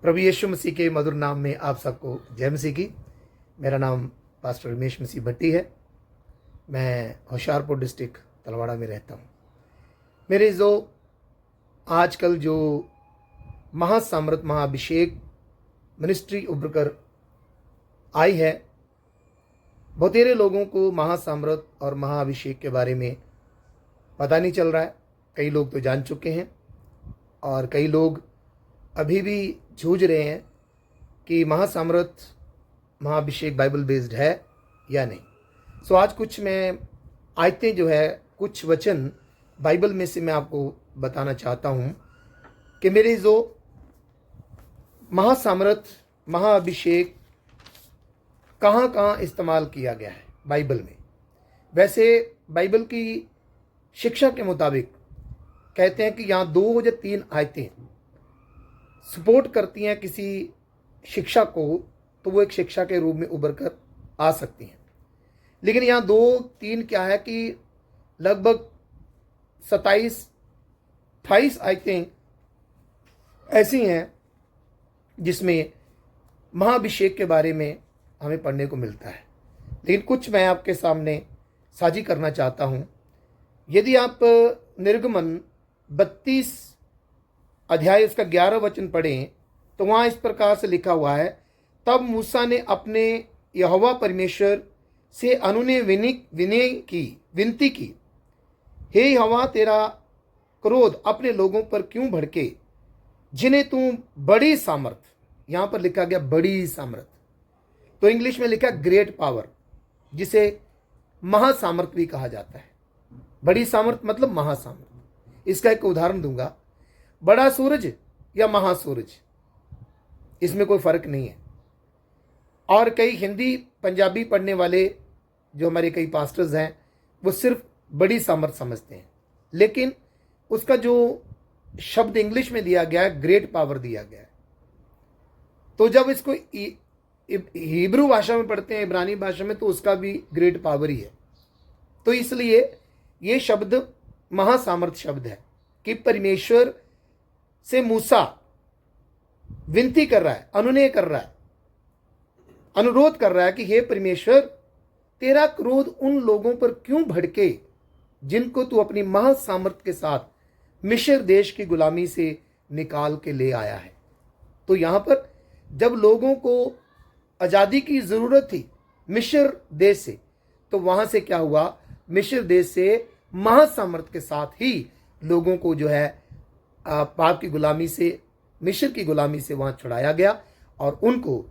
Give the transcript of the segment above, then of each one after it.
प्रभु यीशु मसीह के मधुर नाम में आप सबको जय मसीह की। मेरा नाम पास्टर रमेश मसीह भट्टी है। मैं होशियारपुर डिस्ट्रिक्ट तलवाड़ा में रहता हूँ। मेरे जो आजकल जो महासामर्थ महाअभिषेक मिनिस्ट्री उभर कर आई है, बहुतेरे लोगों को महासामर्थ और महाअभिषेक के बारे में पता नहीं चल रहा है। कई लोग तो जान चुके हैं और कई लोग अभी भी जूझ रहे हैं कि महासामर्थ महाअभिषेक बाइबल बेस्ड है या नहीं। सो आज कुछ मैं आयतें जो है, कुछ वचन बाइबल में से मैं आपको बताना चाहता हूँ कि मेरे जो महासामर्थ महाअभिषेक कहाँ कहाँ इस्तेमाल किया गया है बाइबल में। वैसे बाइबल की शिक्षा के मुताबिक कहते हैं कि यहाँ 2 या 3 आयतें सपोर्ट करती हैं किसी शिक्षा को, तो वो एक शिक्षा के रूप में उभर कर आ सकती हैं। लेकिन यहाँ 2-3 क्या है कि लगभग 27-28 आयतें ऐसी हैं जिसमें महाअभिषेक के बारे में हमें पढ़ने को मिलता है। लेकिन कुछ मैं आपके सामने साझी करना चाहता हूँ। यदि आप निर्गमन 32 अध्याय उसका 11 वचन पढ़ें तो वहाँ इस प्रकार से लिखा हुआ है, तब मूसा ने अपने यहोवा परमेश्वर से अनुनय विनती की, हे यहोवा, तेरा क्रोध अपने लोगों पर क्यों भड़के, जिन्हें तू बड़ी सामर्थ, यहाँ पर लिखा गया बड़ी सामर्थ, तो इंग्लिश में लिखा ग्रेट पावर, जिसे महासामर्थ भी कहा जाता है। बड़ी सामर्थ मतलब महासामर्थ। इसका एक उदाहरण दूंगा, बड़ा सूरज या महासूरज, इसमें कोई फर्क नहीं है। और कई हिंदी पंजाबी पढ़ने वाले जो हमारे कई पास्टर्स हैं वो सिर्फ बड़ी सामर्थ समझते हैं, लेकिन उसका जो शब्द इंग्लिश में दिया गया है ग्रेट पावर दिया गया है। तो जब इसको हिब्रू भाषा में पढ़ते हैं, इब्रानी भाषा में, तो उसका भी ग्रेट पावर ही है। तो इसलिए ये शब्द महासामर्थ शब्द है कि परमेश्वर से मूसा विनती कर रहा है, अनुनय कर रहा है, अनुरोध कर रहा है कि हे परमेश्वर, तेरा क्रोध उन लोगों पर क्यों भड़के जिनको तू अपनी महासामर्थ के साथ मिस्र देश की गुलामी से निकाल के ले आया है। तो यहां पर जब लोगों को आजादी की जरूरत थी मिस्र देश से, तो वहां से क्या हुआ, मिस्र देश से महासामर्थ के साथ ही लोगों को जो है पाप की गुलामी से, मिस्र की गुलामी से वहां छुड़ाया गया और उनको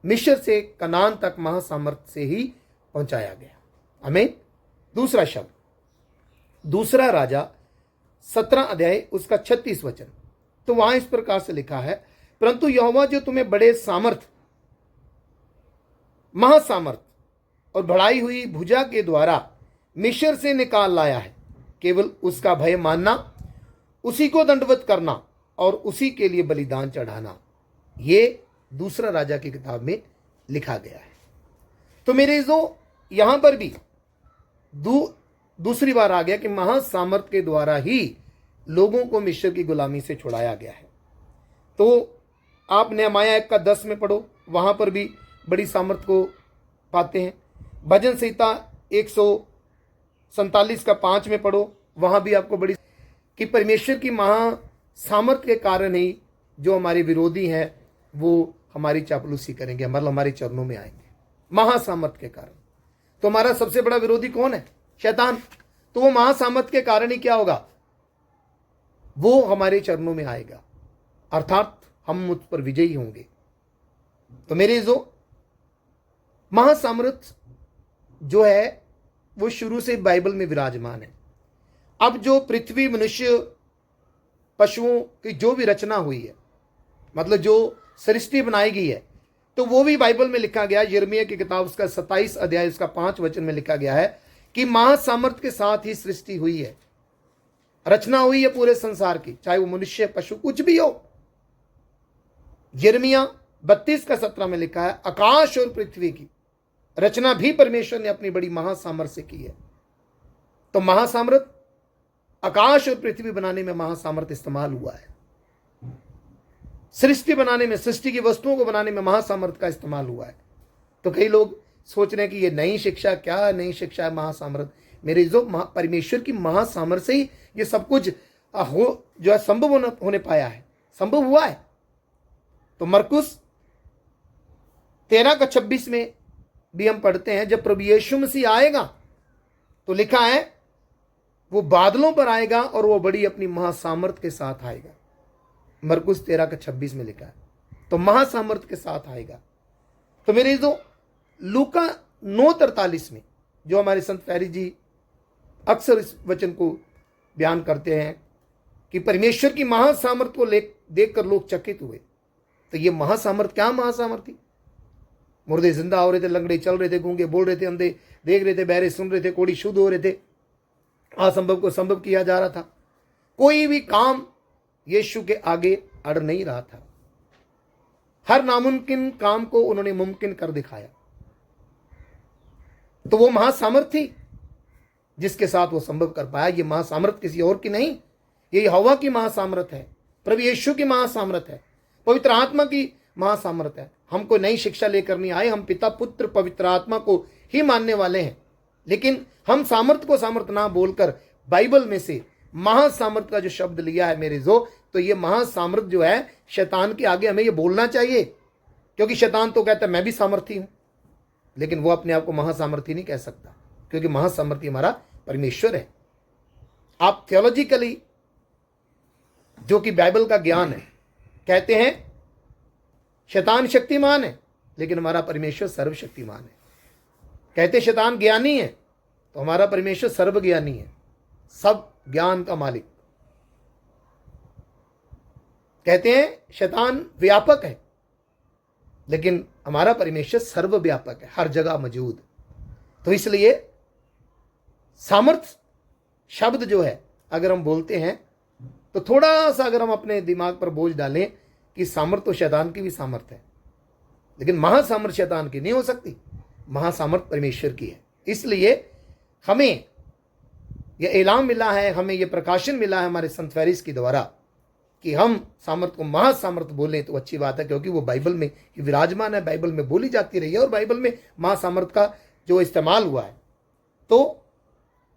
मिस्र से कनान तक महासामर्थ से ही पहुंचाया गया। आमीन। दूसरा शब्द, दूसरा राजा 17 अध्याय उसका 36 वचन, तो वहां इस प्रकार से लिखा है, परंतु यहोवा जो तुम्हें बड़े सामर्थ, महासामर्थ और बढ़ाई हुई भुजा के द्वारा मिस्र से निकाल लाया है, केवल उसका भय मानना, उसी को दंडवत करना और उसी के लिए बलिदान चढ़ाना। ये दूसरा राजा की किताब में लिखा गया है। तो मेरे जो यहां पर भी दूसरी बार आ गया कि महासामर्थ के द्वारा ही लोगों को मिस्र की गुलामी से छुड़ाया गया है। तो आप नहमाया 1 का 10 में पढ़ो, वहां पर भी बड़ी सामर्थ को पाते हैं। भजन संहिता 147 का 5 में पढ़ो, वहां भी आपको बड़ी कि परमेश्वर की महासामर्थ के कारण ही जो हमारे विरोधी हैं वो हमारी चापलूसी करेंगे, मतलब हमारे चरणों में आएंगे महासामर्थ के कारण। तो हमारा सबसे बड़ा विरोधी कौन है? शैतान। तो वो महासामर्थ के कारण ही क्या होगा, वो हमारे चरणों में आएगा, अर्थात हम मुझ पर विजयी होंगे। तो मेरे जो महासामर्थ जो है वो शुरू से बाइबल में विराजमान है। अब जो पृथ्वी, मनुष्य, पशुओं की जो भी रचना हुई है, मतलब जो सृष्टि बनाई गई है, तो वो भी बाइबल में लिखा गया। यिर्मयाह की किताब उसका 27 अध्याय उसका 5 वचन में लिखा गया है कि महासामर्थ के साथ ही सृष्टि हुई है, रचना हुई है पूरे संसार की, चाहे वो मनुष्य, पशु, कुछ भी हो। यिर्मयाह 32 का 17 में लिखा है, आकाश और पृथ्वी की रचना भी परमेश्वर ने अपनी बड़ी महासामर्थ से की है। तो महासामर्थ, आकाश और पृथ्वी बनाने में महासामर्थ इस्तेमाल हुआ है। सृष्टि बनाने में, सृष्टि की वस्तुओं को बनाने में महासामर्थ्य का इस्तेमाल हुआ है। तो कई लोग सोच रहे हैं कि ये नई शिक्षा, क्या नई शिक्षा है महासामर्थ्य? मेरे जो परमेश्वर की महासामर्थ्य से ही ये सब कुछ जो है संभव होने पाया है, संभव हुआ है। तो मरकुस 13:26 में भी हम पढ़ते हैं, जब प्रभु यीशु मसीह आएगा तो लिखा है वो बादलों पर आएगा और वो बड़ी अपनी महासामर्थ्य के साथ आएगा। मरकुस 13:26 में लिखा है, तो महासामर्थ्य के साथ आएगा। तो मेरे जो लूका 9:43 में जो हमारे संत फैरी जी अक्सर इस वचन को बयान करते हैं कि परमेश्वर की महासामर्थ्य को देखकर लोग चकित हुए। तो ये महासामर्थ्य, क्या महासामर्थ्य? मुर्दे जिंदा हो रहे थे, लंगड़े चल रहे थे, गूंगे बोल रहे थे, अंधे देख रहे थे, बहरे सुन रहे थे, कोढ़ी शुद्ध हो रहे थे, असंभव को संभव किया जा रहा था। कोई भी काम यीशु के आगे अड़ नहीं रहा था। हर नामुमकिन काम को उन्होंने मुमकिन कर दिखाया। तो वो महासामर्थ्य थी जिसके साथ वो संभव कर पाया। ये महासामर्थ्य किसी और की नहीं, ये हवा की महासामर्थ्य है, प्रभु यीशु की महासामर्थ्य है, पवित्र आत्मा की महासामर्थ्य है। हम कोई नई शिक्षा लेकर नहीं आए, हम पिता पुत्र पवित्र आत्मा को ही मानने वाले हैं। लेकिन हम सामर्थ्य को सामर्थ्य ना बोलकर बाइबल में से महासामर्थ्य का जो शब्द लिया है मेरे जो, तो ये महासामर्थ्य जो है शैतान के आगे हमें ये बोलना चाहिए, क्योंकि शैतान तो कहता है मैं भी सामर्थी हूं, लेकिन वो अपने आप को महासामर्थी नहीं कह सकता, क्योंकि महासामर्थी हमारा परमेश्वर है। आप थियोलॉजिकली जो कि बाइबल का ज्ञान है, कहते हैं शैतान शक्तिमान है, लेकिन हमारा परमेश्वर सर्वशक्तिमान है। कहते शैतान ज्ञानी है, तो हमारा परमेश्वर सर्वज्ञानी है, सब ज्ञान का मालिक। कहते हैं शैतान व्यापक है, लेकिन हमारा परमेश्वर सर्वव्यापक है, हर जगह मौजूद। तो इसलिए सामर्थ्य शब्द जो है अगर हम बोलते हैं तो थोड़ा सा अगर हम अपने दिमाग पर बोझ डालें कि सामर्थ्य तो शैतान की भी सामर्थ्य है, लेकिन महासामर्थ्य शैतान की नहीं हो सकती, महासामर्थ्य परमेश्वर की है। इसलिए हमें यह ऐलान मिला है, हमें यह प्रकाशन मिला है हमारे संत फैरिस के द्वारा कि हम सामर्थ्य को महासामर्थ्य बोलें, तो अच्छी बात है, क्योंकि वो बाइबल में विराजमान है, बाइबल में बोली जाती रही है और बाइबल में महासामर्थ्य का जो इस्तेमाल हुआ है। तो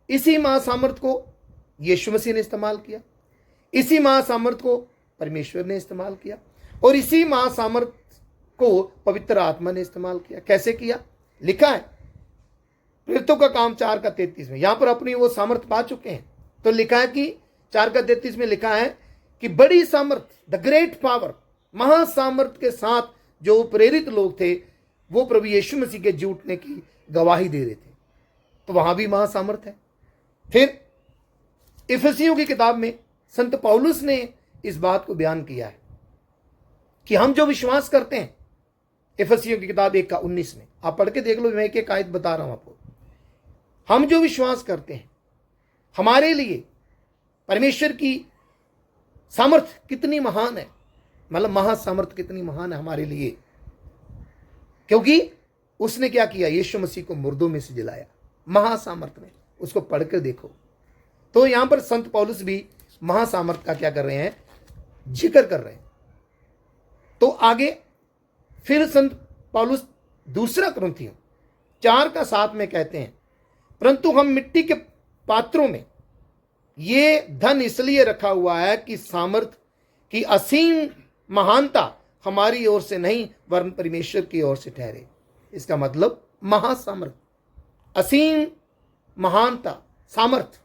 इसी महासामर्थ्य को यीशु मसीह ने इस्तेमाल किया, इसी महासामर्थ्य को परमेश्वर ने इस्तेमाल किया, और इसी महासामर्थ्य को पवित्र आत्मा ने इस्तेमाल किया। कैसे किया? लिखा है प्रेरितों का काम 4:33 में, यहां पर अपनी वो सामर्थ्य पा चुके हैं। तो लिखा है कि 4:33 में लिखा है कि बड़ी सामर्थ्य, द ग्रेट पावर, महासामर्थ्य के साथ जो प्रेरित लोग थे वो प्रभु यीशु मसीह के झूठने की गवाही दे रहे थे। तो वहां भी महासामर्थ्य है। फिर इफिसियों की किताब में संत पौलुस ने इस बात को बयान किया है कि हम जो विश्वास करते हैं, इफिसियों की किताब 1:19 में आप पढ़ के देख लो, मैं एक आयत बता रहा हूं आपको। हम जो विश्वास करते हैं, हमारे लिए परमेश्वर की सामर्थ्य कितनी महान है, मतलब महासामर्थ्य कितनी महान है हमारे लिए, क्योंकि उसने क्या किया? यीशु मसीह को मुर्दों में से जिलाया महासामर्थ्य में। उसको पढ़कर देखो। तो यहां पर संत पौलुस भी महासामर्थ्य का क्या कर रहे हैं? जिक्र कर रहे हैं। तो आगे फिर संत पौलुस दूसरा कुरिन्थियों 4:7 में कहते हैं, परंतु हम मिट्टी के पात्रों में ये धन इसलिए रखा हुआ है कि सामर्थ्य की असीम महानता हमारी ओर से नहीं वरन परमेश्वर की ओर से ठहरे। इसका मतलब महासामर्थ्य, असीम महानता, सामर्थ्य,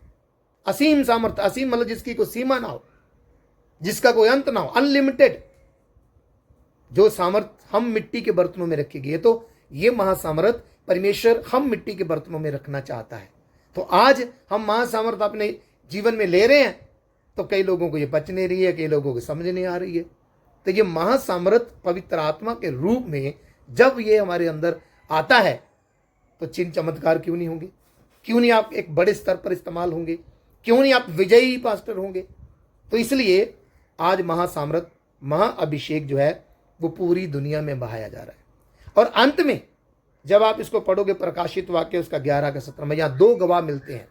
असीम सामर्थ्य, असीम मतलब जिसकी कोई सीमा ना हो, जिसका कोई अंत ना हो, अनलिमिटेड जो सामर्थ्य हम मिट्टी के बर्तनों में रखी गई है। तो ये महासामर्थ्य परमेश्वर हम मिट्टी के बर्तनों में रखना चाहता है। तो आज हम महासामर्थ्य अपने जीवन में ले रहे हैं, तो कई लोगों को ये पच नहीं रही है, कई लोगों को समझ नहीं आ रही है। तो ये महासामर्थ्य पवित्र आत्मा के रूप में जब ये हमारे अंदर आता है, तो चिन्ह चमत्कार क्यों नहीं होंगे? क्यों नहीं आप एक बड़े स्तर पर इस्तेमाल होंगे? क्यों नहीं आप विजयी पास्टर होंगे? तो इसलिए आज महासामर्थ्य, महाअभिषेक जो है वो पूरी दुनिया में बहाया जा रहा है। और अंत में जब आप इसको पढ़ोगे, प्रकाशित वाक्य उसका 11:17 में, यहां 2 गवाह मिलते हैं।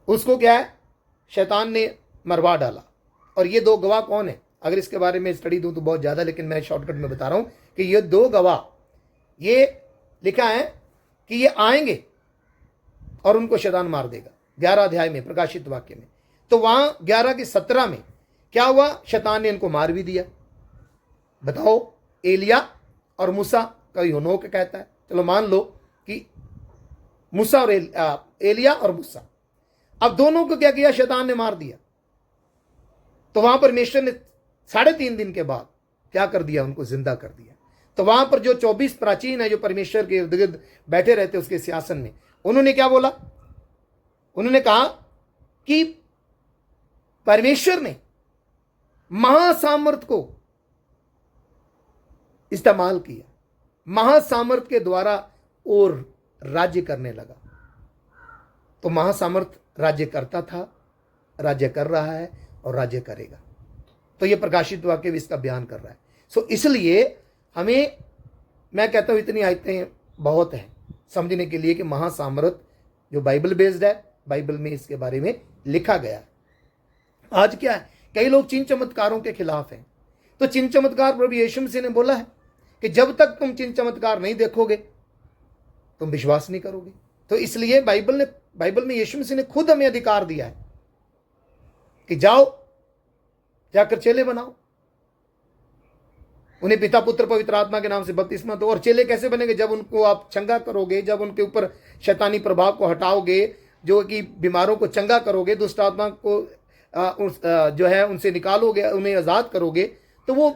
उसको क्या है? शैतान ने मरवा डाला। और ये 2 गवाह कौन है? अगर इसके बारे में स्टडी दूं तो बहुत ज़्यादा, लेकिन मैं शॉर्टकट में बता रहा हूं कि ये 2 गवाह, ये लिखा है कि ये आएंगे और उनको शैतान मार देगा। 11 अध्याय में, प्रकाशित वाक्य में। तो वहां 11 के 17 में क्या हुआ? शैतान ने इनको मार भी दिया। बताओ, एलिया और मूसा का यूनोक कहता है, चलो मान लो कि मूसा और एलिया और मूसा, अब दोनों को क्या किया? शैतान ने मार दिया। तो वहां परमेश्वर ने 3.5 दिन के बाद क्या कर दिया? उनको जिंदा कर दिया। तो वहां पर जो 24 प्राचीन है, जो परमेश्वर के इर्द गिर्द बैठे रहते उसके सिंहासन में, उन्होंने क्या बोला? उन्होंने कहा कि परमेश्वर ने महासामर्थ को इस्तेमाल किया, महासामर्थ के द्वारा और राज्य करने लगा। तो महासामर्थ राज्य करता था, राज्य कर रहा है और राज्य करेगा। तो यह प्रकाशित वाक्य भी इसका बयान कर रहा है। सो इसलिए हमें, मैं कहता हूं, इतनी आयतें बहुत हैं समझने के लिए कि महासामर्थ जो बाइबल बेस्ड है, बाइबल में इसके बारे में लिखा गया है। आज क्या है? कई लोग चिन्ह चमत्कारों के खिलाफ हैं। तो चिन्ह चमत्कार प्रभु यीशु मसीह ने बोला है कि जब तक तुम चिन्ह चमत्कार नहीं देखोगे तुम विश्वास नहीं करोगे। तो इसलिए बाइबल में यीशु मसीह ने खुद हमें अधिकार दिया है कि जाओ, जाकर चेले बनाओ, उन्हें पिता पुत्र पवित्र आत्मा के नाम से बपतिस्मा दो। और चेले कैसे बनेंगे? जब उनको आप चंगा करोगे, जब उनके ऊपर शैतानी प्रभाव को हटाओगे, जो कि बीमारों को चंगा करोगे, दुष्ट आत्मा को जो है उनसे निकालोगे, उन्हें आजाद करोगे, तो वो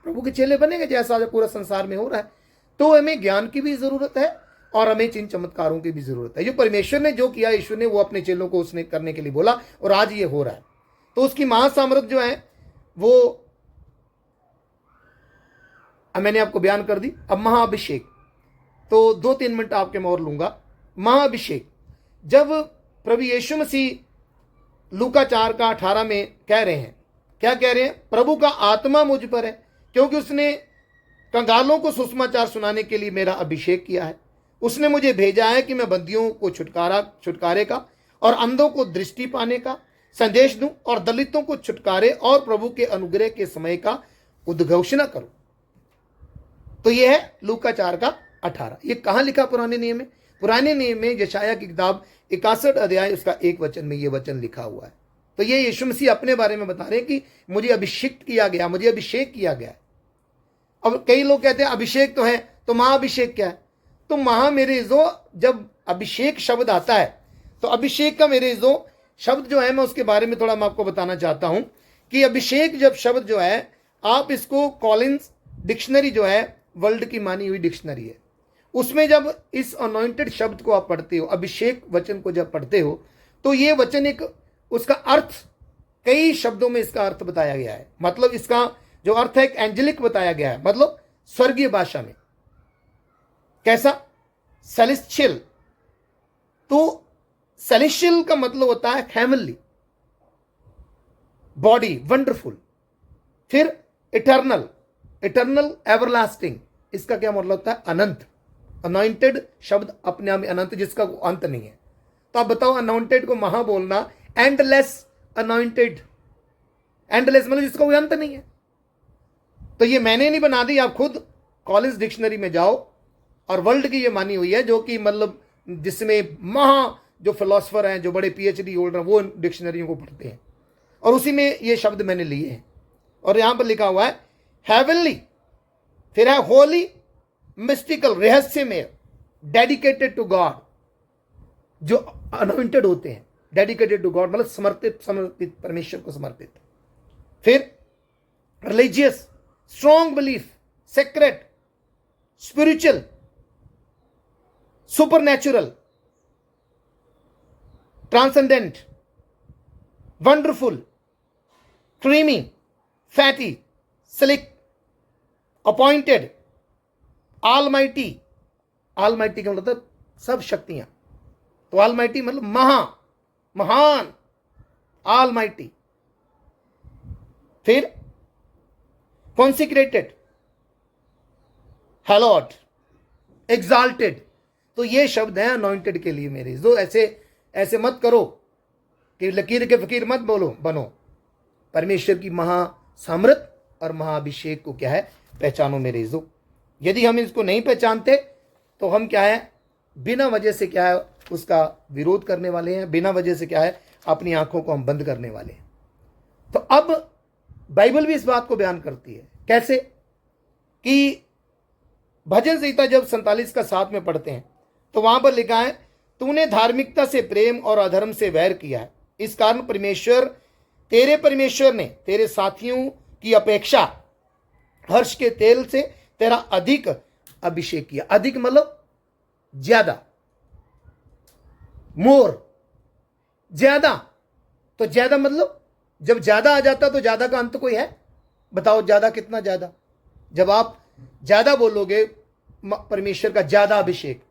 प्रभु के चेले बनेंगे, जैसा पूरा संसार में हो रहा है। तो हमें ज्ञान की भी जरूरत है और हमें चिन्ह चमत्कारों की भी जरूरत है। जो परमेश्वर ने जो किया, ईश्वर ने वो अपने चेलों को उसने करने के लिए बोला और आज ये हो रहा है। तो उसकी महासामर्थ जो है वो मैंने आपको बयान कर दी। अब महाअभिषेक, तो 2-3 मिनट आपके मैं और लूंगा। महाअभिषेक, जब प्रभु यीशु मसीह लूका 4:18 में कह रहे हैं, क्या कह रहे हैं? प्रभु का आत्मा मुझ पर है क्योंकि उसने कंगालों को सुसमाचार सुनाने के लिए मेरा अभिषेक किया है। उसने मुझे भेजा है कि मैं बंदियों को छुटकारे का और अंधों को दृष्टि पाने का संदेश दूं और दलितों को छुटकारे और प्रभु के अनुग्रह के समय का उद्घोषणा करूं। तो यह है लूका 4:18। ये कहां लिखा? पुराने नियम में। पुराने नियम में यशायाह की किताब 61 अध्याय उसका 1 वचन में ये वचन लिखा हुआ है। तो ये यीशु मसीह अपने बारे में बता रहे हैं कि मुझे अभिषेक किया गया, मुझे अभिषेक किया गया। अब कई लोग कहते हैं अभिषेक तो है, तो महाअभिषेक क्या है? तो महा मेरे जो, जब अभिषेक शब्द आता है तो अभिषेक का मेरे जो शब्द जो है, मैं उसके बारे में थोड़ा मैं आपको बताना चाहता हूं कि अभिषेक जब शब्द जो है, आप इसको कॉलिंस डिक्शनरी जो है, वर्ल्ड की मानी हुई डिक्शनरी है, उसमें जब इस अनॉइंटेड शब्द को आप पढ़ते हो, अभिषेक वचन को जब पढ़ते हो, तो ये वचन एक, उसका अर्थ कई शब्दों में इसका अर्थ बताया गया है। मतलब इसका जो अर्थ है एक एंजेलिक बताया गया है, मतलब स्वर्गीय भाषा में। कैसा? सेलेस्टियल। तो सेलेस्टियल का मतलब होता है हेवनली, बॉडी, वंडरफुल। फिर इटर्नल, इटर्नल, एवरलास्टिंग, इसका क्या मतलब होता है? अनंत। अनॉइंटेड शब्द अपने आप में अनंत, जिसका अंत नहीं है। तो आप बताओ, अनॉइंटेड को महा बोलना, एंडलेस अनॉइंटेड, एंडलेस मतलब जिसका कोई अंत नहीं है। तो ये मैंने नहीं बना दी, आप खुद कॉलिंस डिक्शनरी में जाओ और वर्ल्ड की ये मानी हुई है, जो कि मतलब जिसमें महा जो फिलोसफर हैं, जो बड़े PhD होल्डर हैं, वो डिक्शनरियों को पढ़ते हैं और उसी में ये शब्द मैंने लिए हैं। और यहां पर लिखा हुआ है हेवनली, फिर है होली, मिस्टिकल, रहस्यमय, डेडिकेटेड टू गॉड, जो अनॉइंटेड होते हैं, डेडिकेटेड टू गॉड मतलब समर्पित, परमेश्वर को समर्पित। फिर religious, strong belief, sacred, spiritual, supernatural, transcendent, wonderful, creamy, fatty, slick, appointed, almighty. Almighty का मतलब सब शक्तियां, तो ऑलमाइटी मतलब महान, ऑलमाइटी। फिर कॉन्सिक्रेटेड, हैलोड, एग्जाल्टेड। तो ये शब्द हैं अनॉइंटेड के लिए मेरे। जो ऐसे मत करो कि लकीर के फकीर मत बनो। परमेश्वर की सामर्थ और महाअभिषेक को क्या है, पहचानो मेरे इज़ो। यदि हम इसको नहीं पहचानते तो हम क्या है, बिना वजह से क्या है उसका विरोध करने वाले हैं, बिना वजह से क्या है अपनी आंखों को हम बंद करने वाले हैं। तो अब बाइबल भी इस बात को बयान करती है, कैसे कि भजन संहिता जब 47 का 7 में पढ़ते हैं तो वहां पर लिखा है, तूने धार्मिकता से प्रेम और अधर्म से वैर किया है, इस कारण परमेश्वर ने तेरे साथियों की अपेक्षा हर्ष के तेल से तेरा अधिक अभिषेक किया। अधिक मतलब ज्यादा, मोर, ज्यादा। तो ज्यादा मतलब जब ज्यादा आ जाता तो ज्यादा का अंत कोई है? बताओ ज्यादा कितना ज्यादा? जब आप ज्यादा बोलोगे परमेश्वर का ज्यादा अभिषेक,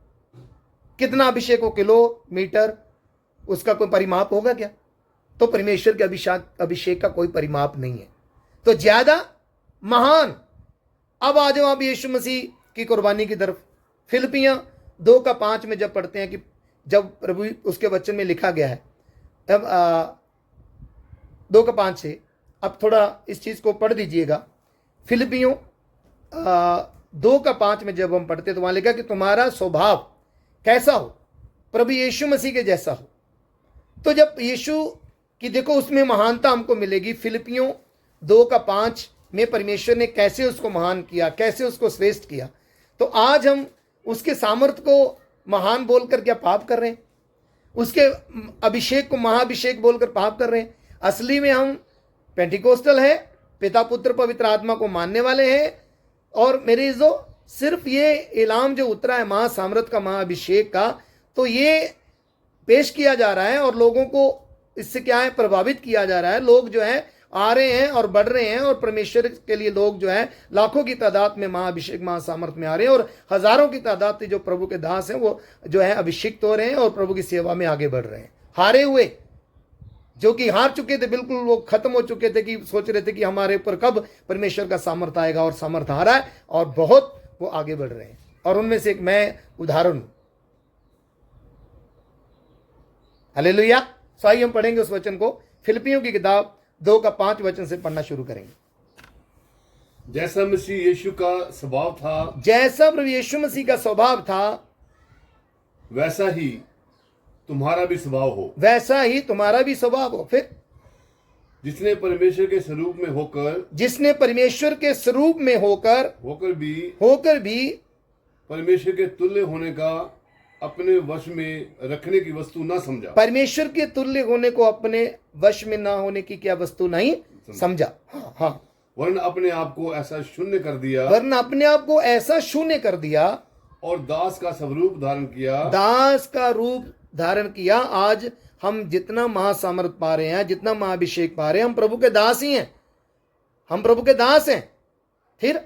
कितना अभिषेक हो, किलोमीटर, उसका कोई परिमाप होगा क्या? तो परमेश्वर के अभिषेक का कोई परिमाप नहीं है। तो ज्यादा, महान। अब आ जाओ आप यीशु मसीह की कुर्बानी की तरफ। फिलिपियां 2:5 में जब पढ़ते हैं कि जब प्रभु उसके वचन में लिखा गया है, अब 2:5 से अब थोड़ा इस चीज को पढ़ दीजिएगा। फिलिपियों 2:5 में जब हम पढ़ते तो वहां लिखा कि तुम्हारा स्वभाव कैसा हो, प्रभु यीशु मसीह के जैसा हो। तो जब यीशु की देखो उसमें महानता हमको मिलेगी। फिलिपियों 2:5 में परमेश्वर ने कैसे उसको महान किया, कैसे उसको श्रेष्ठ किया। तो आज हम उसके सामर्थ्य को महान बोलकर क्या पाप कर रहे हैं? उसके अभिषेक को महाअभिषेक बोलकर पाप कर रहे हैं। असली में हम पेंटिकोस्टल है, पिता पुत्र पवित्र आत्मा को मानने वाले हैं। और मेरे जो सिर्फ ये इलाम जो उतरा है महासामर्थ का, महाअभिषेक का, तो ये पेश किया जा रहा है और लोगों को इससे क्या है, प्रभावित किया जा रहा है। लोग जो है आ रहे हैं और बढ़ रहे हैं, और परमेश्वर के लिए लोग जो है लाखों की तादाद में महाअभिषेक महासामर्थ में आ रहे हैं, और हजारों की तादाद से जो प्रभु के दास हैं वो जो है अभिषिक्त हो रहे हैं और प्रभु की सेवा में आगे बढ़ रहे हैं। हारे हुए जो कि हार चुके थे, बिल्कुल वो खत्म हो चुके थे, कि सोच रहे थे कि हमारे ऊपर कब परमेश्वर का सामर्थ आएगा, और सामर्थ आ रहा है और बहुत वो आगे बढ़ रहे हैं। और उनमें से एक मैं उदाहरण हूं। हालेलुया। सो आइए हम पढ़ेंगे उस वचन को। फिलिपियों की किताब 2:5 वचन से पढ़ना शुरू करेंगे। जैसा मसीह यीशु का स्वभाव था, जैसा प्रभु यीशु मसीह का स्वभाव था, वैसा ही तुम्हारा भी स्वभाव हो। वैसा ही तुम्हारा भी स्वभाव हो। फिर जिसने परमेश्वर के स्वरूप में होकर, जिसने परमेश्वर के स्वरूप में होकर भी परमेश्वर के तुल्य होने का अपने वश में रखने की वस्तु ना समझा। परमेश्वर के तुल्य होने को अपने वश में ना होने की क्या वस्तु नहीं समझा। हाँ। वरन अपने आप को ऐसा शून्य कर दिया, वरन अपने आप को ऐसा शून्य कर दिया, और दास का स्वरूप धारण किया। दास का रूप धारण किया। आज हम जितना महासामर्थ पा रहे हैं, जितना महाअभिषेक पा रहे हैं, हम प्रभु के दास ही हैं। हम प्रभु के दास हैं। फिर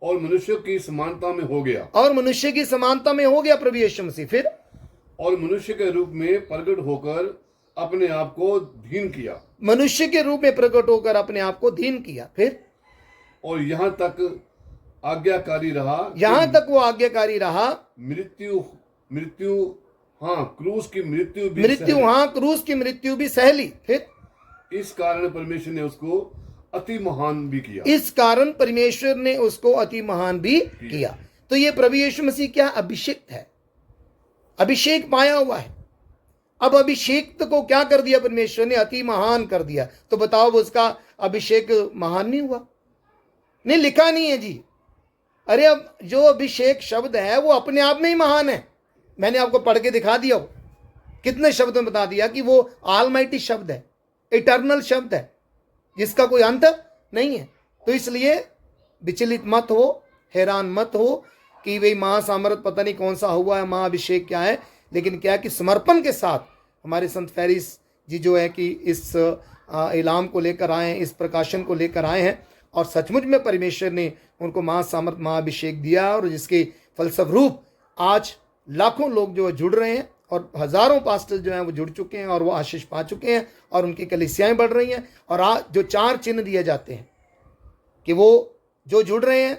और मनुष्य की समानता में हो गया, और मनुष्य की समानता में हो गया प्रभु यीशु मसीह। फिर और मनुष्य के रूप में प्रकट होकर अपने आप को दीन किया। मनुष्य के रूप में प्रकट होकर अपने आप को दीन किया। फिर और यहाँ तक आज्ञाकारी रहा, यहां तक वो आज्ञाकारी रहा, मृत्यु हाँ क्रूस की मृत्यु भी सह ली। फिर इस कारण परमेश्वर ने उसको अति महान भी किया। इस कारण परमेश्वर ने उसको अति महान भी किया। तो ये प्रभु यीशु मसीह क्या, अभिषिक्त है, अभिषेक पाया हुआ है। अब अभिषेक को क्या कर दिया परमेश्वर ने, अति महान कर दिया। तो बताओ उसका अभिषेक महान नहीं हुआ? नहीं, लिखा नहीं है जी। अरे अब जो अभिषेक शब्द है वो अपने आप में ही महान है। मैंने आपको पढ़ के दिखा दिया, कितने शब्द में बता दिया कि वो ऑलमाइटी शब्द है, इटर्नल शब्द है, जिसका कोई अंत नहीं है। तो इसलिए विचलित मत हो, हैरान मत हो कि वही महासामर्थ पता नहीं कौन सा हुआ है, महाअभिषेक क्या है। लेकिन क्या है कि समर्पण के साथ हमारे संत फेरिस जी जो है कि इस इलाम को लेकर आए हैं, इस प्रकाशन को लेकर आए हैं, और सचमुच में परमेश्वर ने उनको महासामर्थ महाअभिषेक दिया, और जिसके फलस्वरूप आज लाखों लोग जो जुड़ रहे हैं, और हजारों पास्टर जो हैं वो जुड़ चुके हैं, और वो आशीष पा चुके हैं, और उनकी कलीसियाएं बढ़ रही हैं। और आज जो 4 चिन्ह दिए जाते हैं कि वो जो जुड़ रहे हैं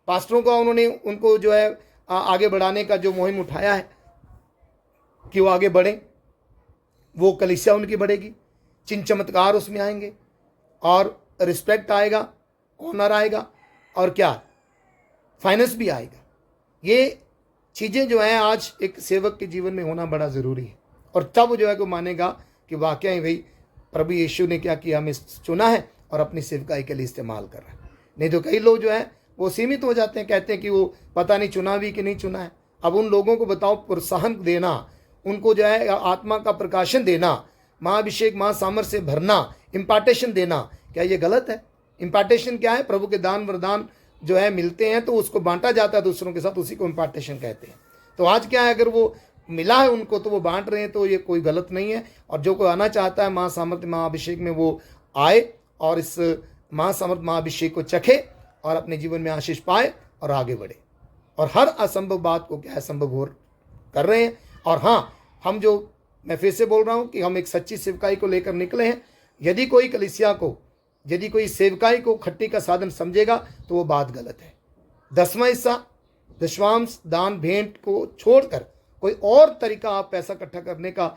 पास्टरों का, उन्होंने उनको जो है आगे बढ़ाने का जो मुहिम उठाया है कि वो आगे बढ़ें, वो कलीसिया उनकी बढ़ेगी, चिन्ह चमत्कार उसमें आएंगे, और रिस्पेक्ट आएगा, ऑनर आएगा और क्या, फाइनेंस भी आएगा। ये चीज़ें जो हैं आज एक सेवक के जीवन में होना बड़ा ज़रूरी है। और तब जो है को मानेगा कि वाकई भाई प्रभु यीशु ने क्या किया, हमें चुना है और अपनी सेवकाई के लिए इस्तेमाल कर रहा है। नहीं तो कई लोग जो है वो सीमित हो जाते हैं, कहते हैं कि वो पता नहीं चुना भी कि नहीं चुना है। अब उन लोगों को बताओ, प्रोत्साहन देना, उनको जो है आत्मा का प्रकाशन देना, महाअभिषेक महासामर्थ से भरना, इम्पार्टेशन देना, क्या ये गलत है? इम्पार्टेशन क्या है? प्रभु के दान वरदान जो है मिलते हैं तो उसको बांटा जाता है दूसरों के साथ, उसी को इम्पार्टेशन कहते हैं। तो आज क्या है, अगर वो मिला है उनको तो वो बांट रहे हैं, तो ये कोई गलत नहीं है। और जो कोई आना चाहता है महासामर्थ महाअभिषेक में, वो आए और इस महासामर्थ महाअभिषेक को चखे और अपने जीवन में आशीष पाए और आगे बढ़े। और हर असंभव बात को क्या है, संभव हो कर रहे हैं। और हाँ, हम जो, मैं फिर से बोल रहा हूँ कि हम एक सच्ची सेवकाई को लेकर निकले हैं। यदि कोई कलीसिया को, यदि कोई सेवकाई को खट्टी का साधन समझेगा तो वो बात गलत है। 10वां हिस्सा, दशवांश, दान, भेंट को छोड़कर कोई और तरीका आप पैसा इकट्ठा करने का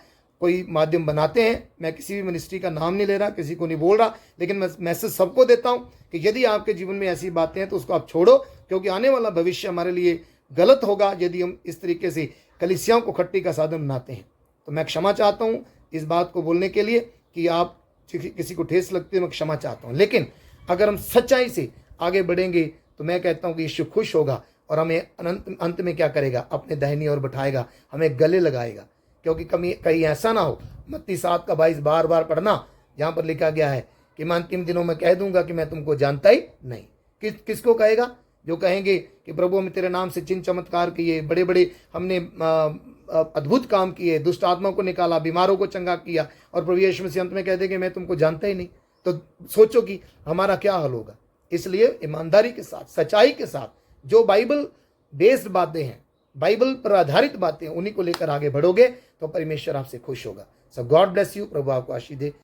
कोई माध्यम बनाते हैं। मैं किसी भी मिनिस्ट्री का नाम नहीं ले रहा, किसी को नहीं बोल रहा, लेकिन मैं मैसेज सबको देता हूं कि यदि आपके जीवन में ऐसी बातें हैं तो उसको आप छोड़ो, क्योंकि आने वाला भविष्य हमारे लिए गलत होगा यदि हम इस तरीके से कलीसियाओं को खट्टी का साधन बनाते हैं। तो मैं क्षमा चाहता हूँ इस बात को बोलने के लिए कि आप किसी को ठेस लगती है, मैं क्षमा चाहता हूँ। लेकिन अगर हम सच्चाई से आगे बढ़ेंगे तो मैं कहता हूँ कि यीशु खुश होगा और हमें अंत में क्या करेगा, अपने दाहिनी ओर बैठाएगा, हमें गले लगाएगा। क्योंकि कहीं ऐसा ना हो, मत्ती 7:22 बार बार पढ़ना, जहाँ पर लिखा गया है कि मैं अंतिम दिनों में कह दूंगा कि मैं तुमको जानता ही नहीं। किसको कहेगा? जो कहेंगे कि प्रभु हमने तेरे नाम से चिन्ह चमत्कार किए, बड़े बड़े हमने अद्भुत काम किए, दुष्ट आत्मा को निकाला, बीमारों को चंगा किया, और प्रभु यीशु मसीह अंत में कह देंगे मैं तुमको जानता ही नहीं। तो सोचो कि हमारा क्या हाल होगा। इसलिए ईमानदारी के साथ, सच्चाई के साथ, जो बाइबल बेस्ड बातें हैं, बाइबल पर आधारित बातें, उन्हीं को लेकर आगे बढ़ोगे तो परमेश्वर आपसे खुश होगा। सो गॉड ब्लेस यू। प्रभु आपको आशीष दे।